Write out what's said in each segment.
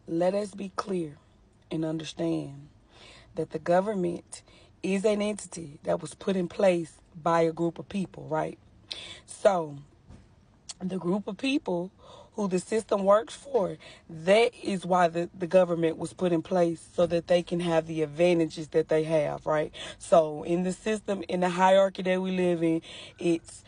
Let us be clear and understand that the government is an entity that was put in place by a group of people, right? So, the group of people who the system works for, that is why the government was put in place, so that they can have the advantages that they have, right? So in the system, in the hierarchy that we live in, it's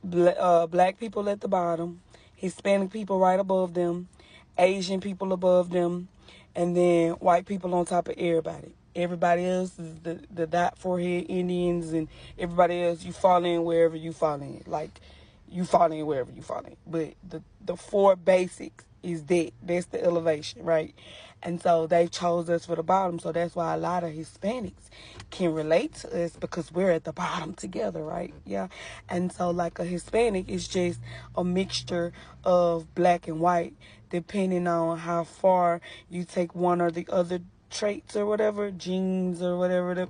black people at the bottom, Hispanic people right above them, Asian people above them, and then white people on top of everybody. Everybody else is the dot forehead Indians, and everybody else, you fall in wherever you fall in. Like, you fall in wherever you fall in. But the four basics is that. That's the elevation, right? And so they chose us for the bottom. So that's why a lot of Hispanics can relate to us, because we're at the bottom together, right? Yeah. And so like a Hispanic is just a mixture of black and white, depending on how far you take one or the other traits or whatever, genes or whatever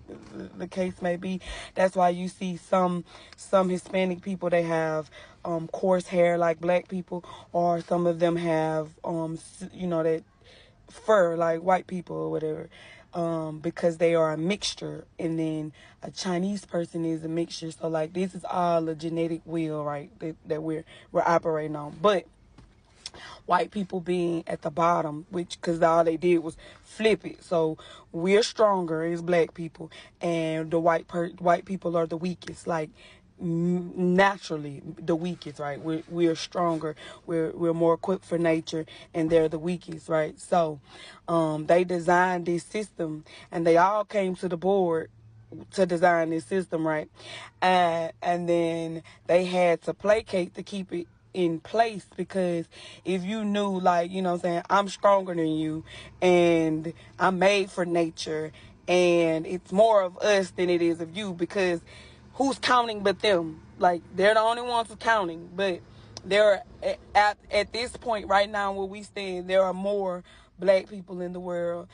the case may be. That's why you see some Hispanic people, they have coarse hair like black people, or some of them have that fur like white people or whatever, because they are a mixture. And then a Chinese person is a mixture. So like, this is all a genetic wheel, right, that we're operating on. But white people being at the bottom, which, because all they did was flip it. So we're stronger as black people, and the white people are the weakest. Like, naturally the weakest, right? We're stronger. We're more equipped for nature, and they're the weakest, right? So they designed this system, and they all came to the board to design this system, right? And then they had to placate to keep it in place, because if you knew, like, you know what I'm saying, I'm stronger than you, and I'm made for nature, and it's more of us than it is of you, because who's counting but them? Like, they're the only ones who's counting. But there are, at this point right now where we stand, there are more black people in the world.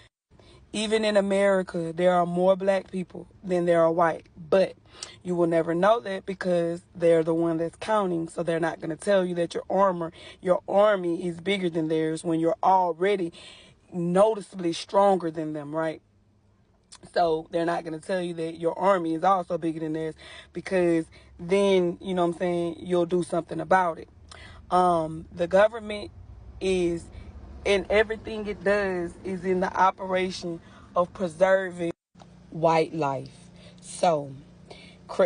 Even in America, there are more black people than there are white. But you will never know that, because they're the one that's counting. So they're not going to tell you that your army is bigger than theirs, when you're already noticeably stronger than them, right? So they're not going to tell you that your army is also bigger than theirs, because then, you know what I'm saying, you'll do something about it. The government is, and everything it does is in the operation of preserving white life. So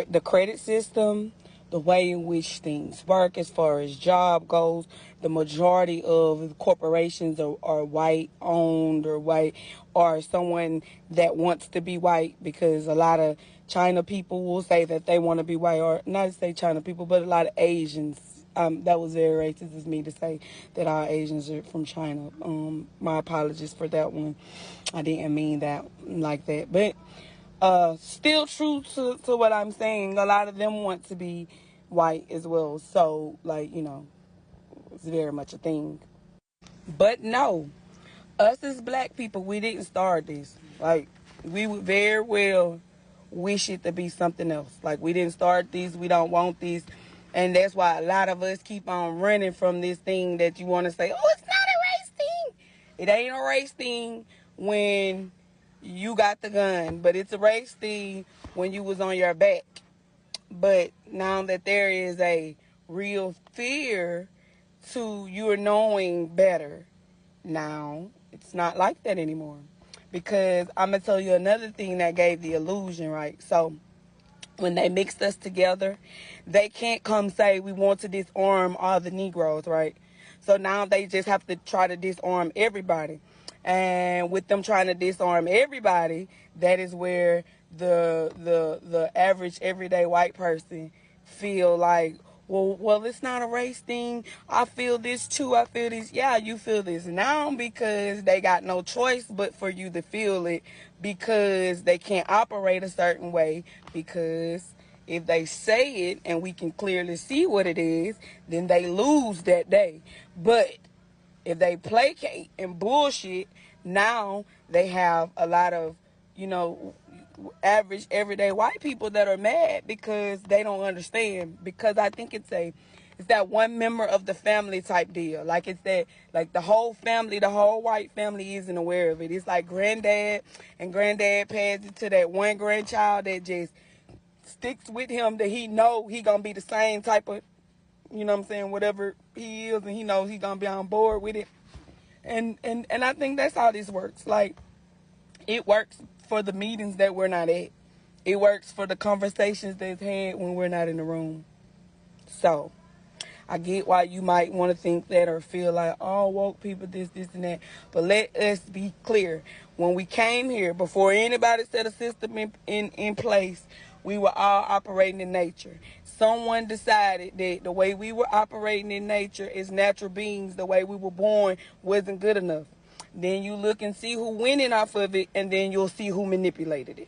the credit system, the way in which things work as far as job goes, the majority of corporations are white owned, or white, or someone that wants to be white, because a lot of China people will say that they want to be white, or not to say China people, but a lot of Asians. That was very racist of me to say that all Asians are from China. My apologies for that one. I didn't mean that like that. But still true to what I'm saying, a lot of them want to be white as well. So, like, it's very much a thing. But no, us as black people, we didn't start this. Like, we would very well wish it to be something else. Like, we didn't start this, we don't want this. And that's why a lot of us keep on running from this thing that you want to say, oh, it's not a race thing. It ain't a race thing when you got the gun, but it's a race thing when you was on your back. But now that there is a real fear to you knowing better, now it's not like that anymore. Because I'm going to tell you another thing that gave the illusion, right? So when they mixed us together, they can't come say we want to disarm all the Negroes, right? So now they just have to try to disarm everybody. And with them trying to disarm everybody, that is where the average everyday white person feel like, well, it's not a race thing. I feel this too. I feel this. Yeah, you feel this now, because they got no choice but for you to feel it, because they can't operate a certain way, because if they say it and we can clearly see what it is, then they lose that day. But if they placate and bullshit, now they have a lot of, average everyday white people that are mad, because they don't understand. Because I think it's it's that one member of the family type deal. Like it's that, like the whole family, the whole white family isn't aware of it. It's like granddad and granddad passes it to that one grandchild that just sticks with him, that he know he gonna be the same type of, you know what I'm saying, whatever he is, and he knows he gonna be on board with it. And I think that's how this works. Like, it works for the meetings that we're not at. It works for the conversations that's had when we're not in the room. So, I get why you might want to think that or feel like, oh, woke people, this, and that. But let us be clear. When we came here, before anybody set a system in place, we were all operating in nature. Someone decided that the way we were operating in nature as natural beings, the way we were born, wasn't good enough. Then you look and see who winning off of it, and then you'll see who manipulated it.